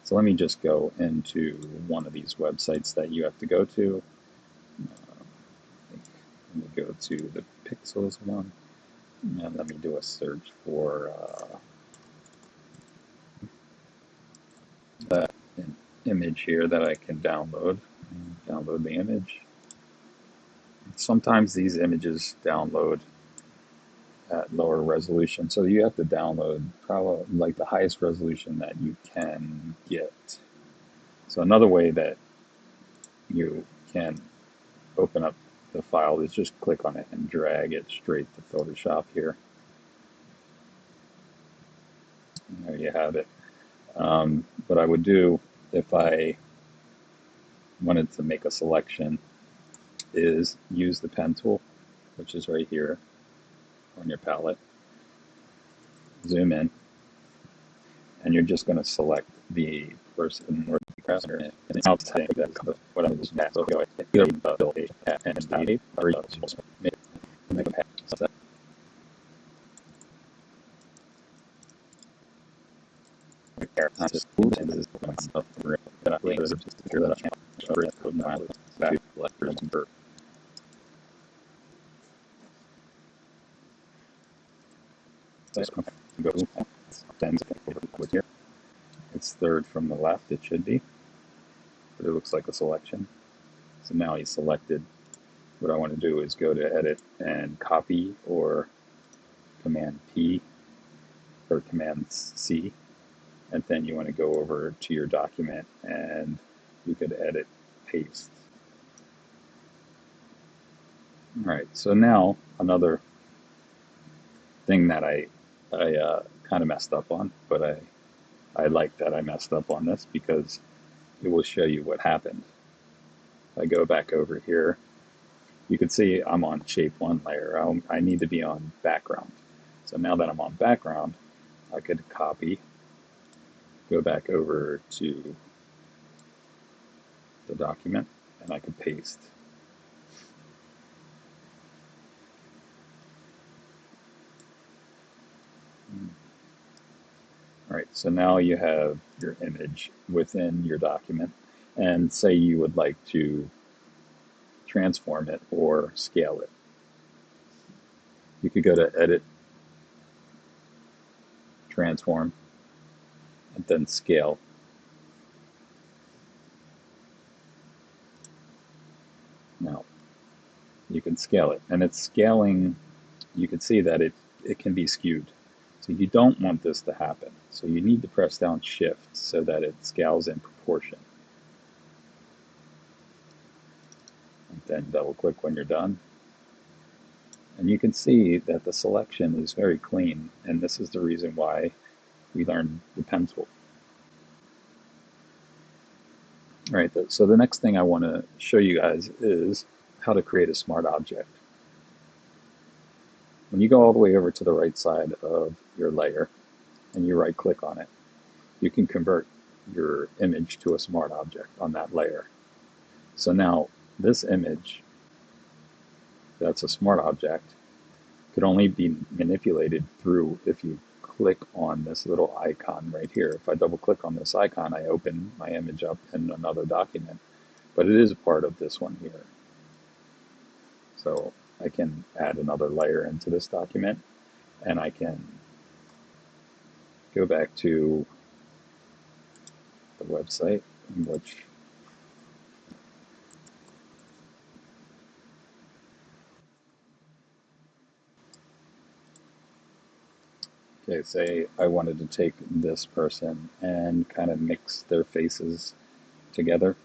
So let me just go into one of these websites that you have to go to. Let me go to the Pixels one, and let me do a search for that image here that I can download. Download the image. Sometimes these images download at lower resolution, so you have to download probably like the highest resolution that you can get. So another way that you can open up the file is just click on it and drag it straight to Photoshop here. And there you have it. What I would do if I wanted to make a selection is use the pen tool, which is right here on your palette. Zoom in, and you're just going to select the person or the customer. And I'll say that's what I'm doing. So go ahead, build a cat and make a path. It's third from the left, it should be, but it looks like a selection. So now he's selected. What I want to do is go to Edit and Copy, or Command P or Command C, and then you want to go over to your document and you could edit, paste. All right, so now another thing that I kind of messed up on, but I like that I messed up on this because it will show you what happened. If I go back over here, you can see I'm on shape 1 layer. I need to be on background. So now that I'm on background, I could copy, go back over to the document, and I could paste. All right, so now you have your image within your document, and say you would like to transform it or scale it. You could go to Edit, Transform, and then Scale. Now, you can scale it, and it's scaling. You can see that it can be skewed. So you don't want this to happen. So you need to press down Shift so that it scales in proportion. And then double click when you're done. And you can see that the selection is very clean, and this is the reason why we learned the pen tool. All right, so the next thing I want to show you guys is how to create a smart object. When you go all the way over to the right side of your layer and you right click on it, you can convert your image to a smart object on that layer. So now this image that's a smart object could only be manipulated through if you click on this little icon right here. If I double click on this icon, I open my image up in another document, but it is a part of this one here. So I can add another layer into this document, and I can go back to the website in which okay, say I wanted to take this person and kind of mix their faces together.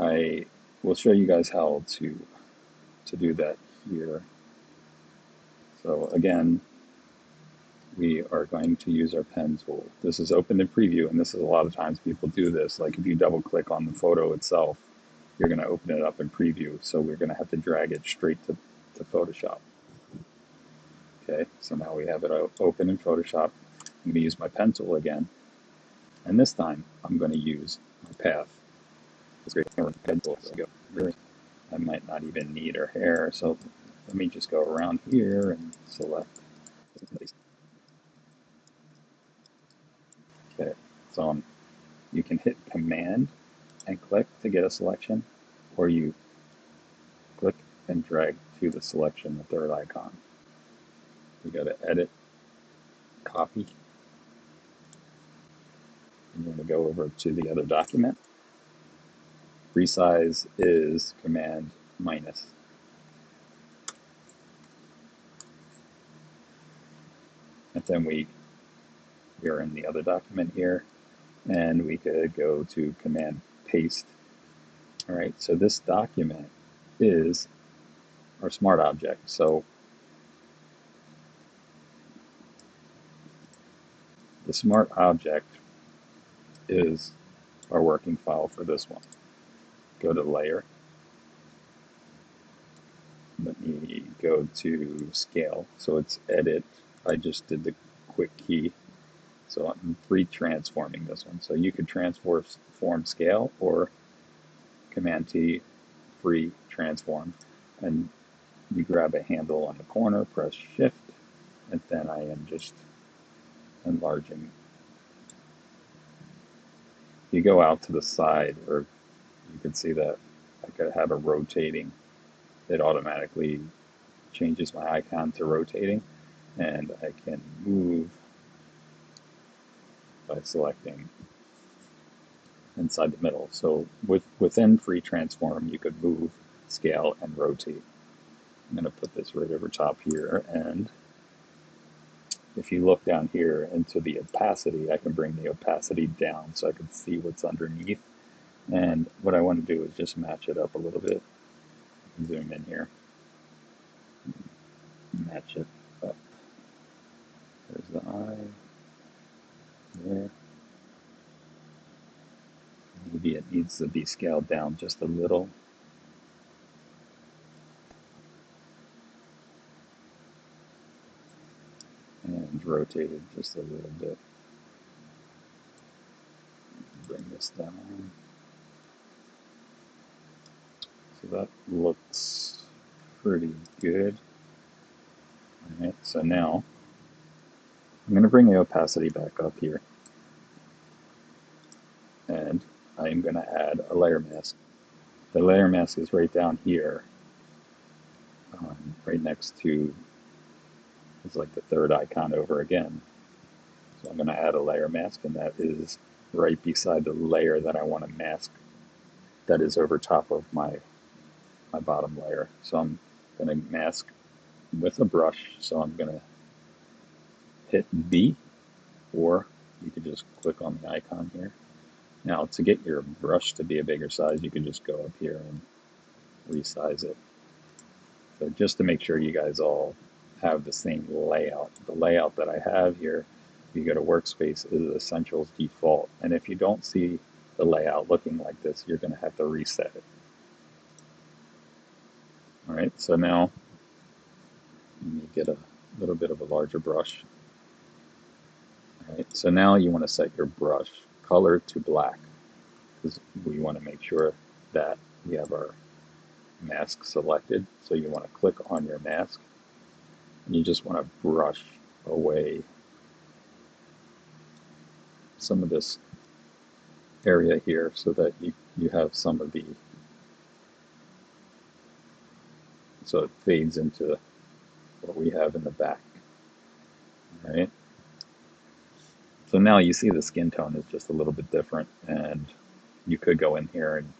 I will show you guys how to do that here. So again, we are going to use our pen tool. This is open in preview, and this is a lot of times people do this. Like if you double click on the photo itself, you're going to open it up in preview. So we're going to have to drag it straight to Photoshop. Okay, so now we have it open in Photoshop. I'm going to use my pen tool again, and this time I'm going to use my path. It's great pen tool. So really, I might not even need her hair, so let me just go around here and select. Okay, So you can hit Command and click to get a selection, or you click and drag to the selection, the third icon. You go to Edit, Copy, and you're going to go over to the other document. Resize is Command minus. And then we are in the other document here, and we could go to Command Paste. All right, so this document is our smart object. So the smart object is our working file for this one. Go to Layer. Let me go to Scale. So it's Edit. I just did the quick key. So I'm transforming this one. So you could transform scale or Command T, free transform. And you grab a handle on the corner, press Shift, and then I am just enlarging. You go out to the side, or you can see that I could have a rotating. It automatically changes my icon to rotating, and I can move by selecting inside the middle. So within free transform, you could move, scale, and rotate. I'm going to put this right over top here, and if you look down here into the opacity, I can bring the opacity down so I can see what's underneath. And what I want to do is just match it up a little bit. Zoom in here. Match it up. There's the eye. There. Maybe it needs to be scaled down just a little. And rotated just a little bit. Bring this down. So that looks pretty good. All right, so now I'm going to bring the opacity back up here. And I'm going to add a layer mask. The layer mask is right down here, right next to, it's like the third icon over again. So I'm going to add a layer mask, and that is right beside the layer that I want to mask that is over top of my bottom layer. So I'm going to mask with a brush. So I'm going to hit B, or you could just click on the icon here. Now, to get your brush to be a bigger size, you can just go up here and resize it. So just to make sure you guys all have the same layout. The layout that I have here, if you go to Workspace, is Essentials Default. And if you don't see the layout looking like this, you're going to have to reset it. All right, so now let me get a little bit of a larger brush. All right, so now you want to set your brush color to black, because we want to make sure that we have our mask selected. So you want to click on your mask, and you just want to brush away some of this area here so that you have some of the, so it fades into what we have in the back. All right. So now you see the skin tone is just a little bit different, and you could go in here and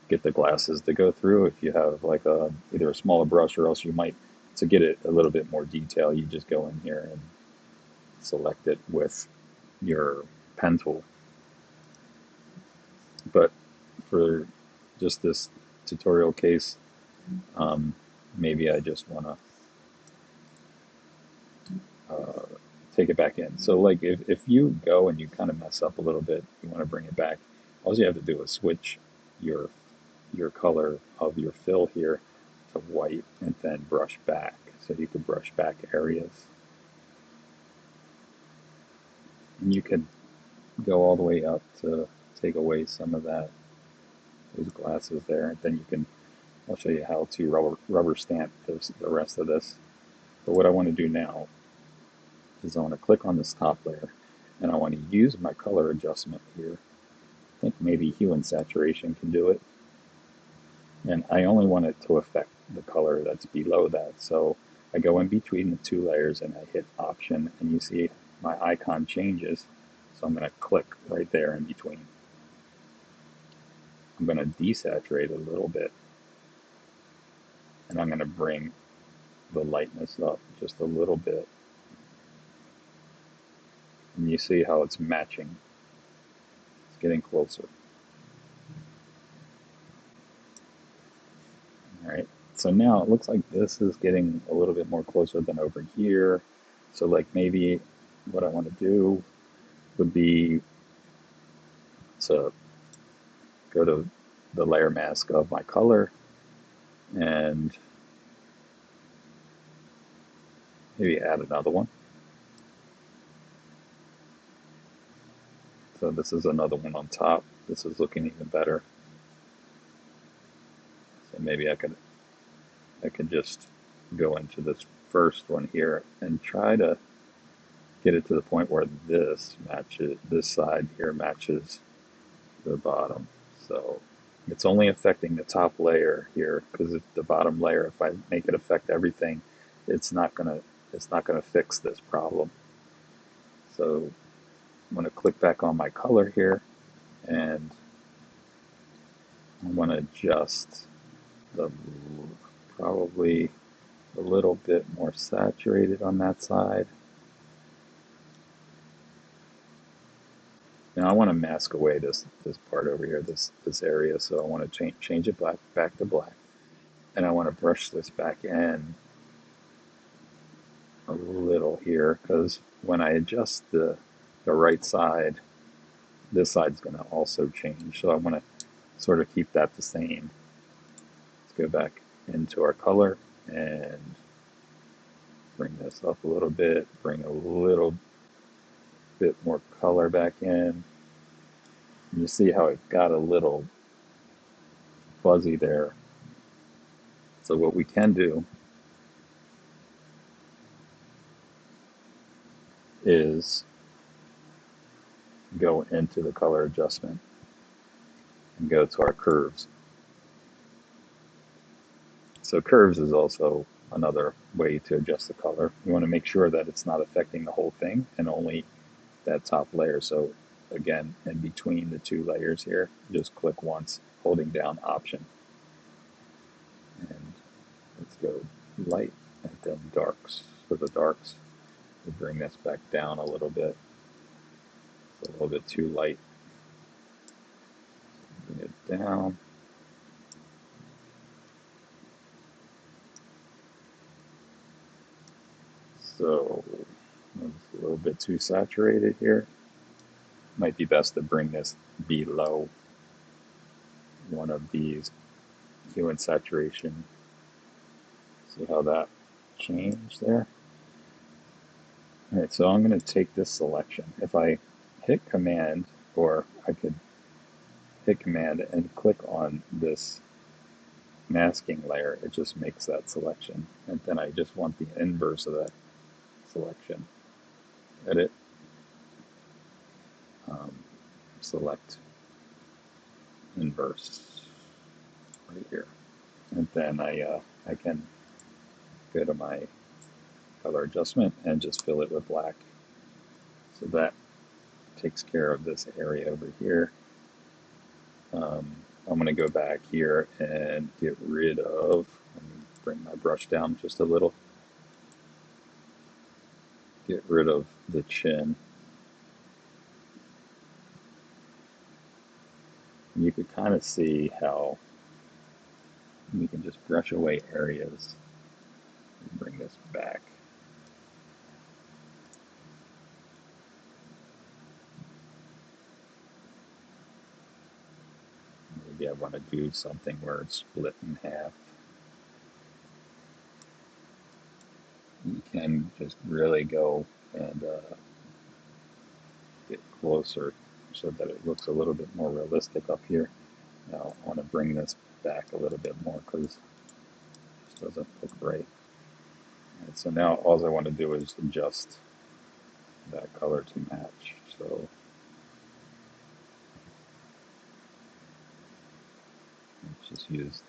get the glasses to go through if you have like either a smaller brush, or else you might, to get it a little bit more detail, you just go in here and select it with your pen tool. But for just this tutorial case, maybe I just want to take it back in. So like if you go and you kind of mess up a little bit, you want to bring it back, all you have to do is switch your color of your fill here to white, and then brush back. So you can brush back areas. And you can go all the way up to take away some of those glasses there, and then you can, I'll show you how to rubber stamp the rest of this. But what I want to do now is I want to click on this top layer, and I want to use my color adjustment here. I think maybe hue and saturation can do it. And I only want it to affect the color that's below that. So I go in between the two layers and I hit Option, and you see my icon changes. So I'm going to click right there in between. I'm going to desaturate a little bit, and I'm going to bring the lightness up just a little bit. And you see how it's matching. It's getting closer. All right. So now it looks like this is getting a little bit more closer than over here. So like maybe what I want to do would be to go to the layer mask of my color and maybe add another one. So this is another one on top. This is looking even better. So maybe I could just go into this first one here and try to get it to the point where this side here matches the bottom. So it's only affecting the top layer here, because the bottom layer, if I make it affect everything, it's not gonna fix this problem. So I'm gonna click back on my color here, and I want to adjust the probably a little bit more saturated on that side. Now I want to mask away this part over here, this area. So I want to change it back to black, and I want to brush this back in a little here, because when I adjust the right side, this side's going to also change. So I want to sort of keep that the same. Let's go back into our color and bring this up a little bit, bring a little bit more color back in. And you see how it got a little fuzzy there. So what we can do is go into the color adjustment and go to our curves. So curves is also another way to adjust the color. You want to make sure that it's not affecting the whole thing and only that top layer. So again, in between the two layers here, just click once, holding down Option. And let's go light and then darks. For the darks, we bring this back down a little bit. It's a little bit too light. Bring it down. So it's a little bit too saturated here. Might be best to bring this below one of these, hue and saturation. See how that changed there? All right, so I'm going to take this selection. If I hit Command, or I could hit Command and click on this masking layer, it just makes that selection. And then I just want the inverse of that selection. Edit, select inverse right here. And then I can go to my color adjustment and just fill it with black. So that takes care of this area over here. I'm going to go back here and get rid of, let me bring my brush down just a little, get rid of the chin. And you could kind of see how you can just brush away areas and bring this back. Maybe I want to do something where it's split in half. You can just really go and get closer so that it looks a little bit more realistic up here. Now I want to bring this back a little bit more because it doesn't look right. Right, so now all I want to do is adjust that color to match. So let's just use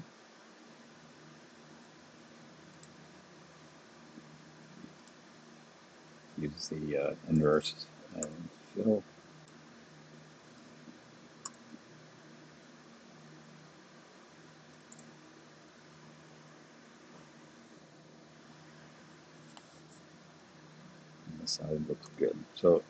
the inverse and fill. And the side looks good. So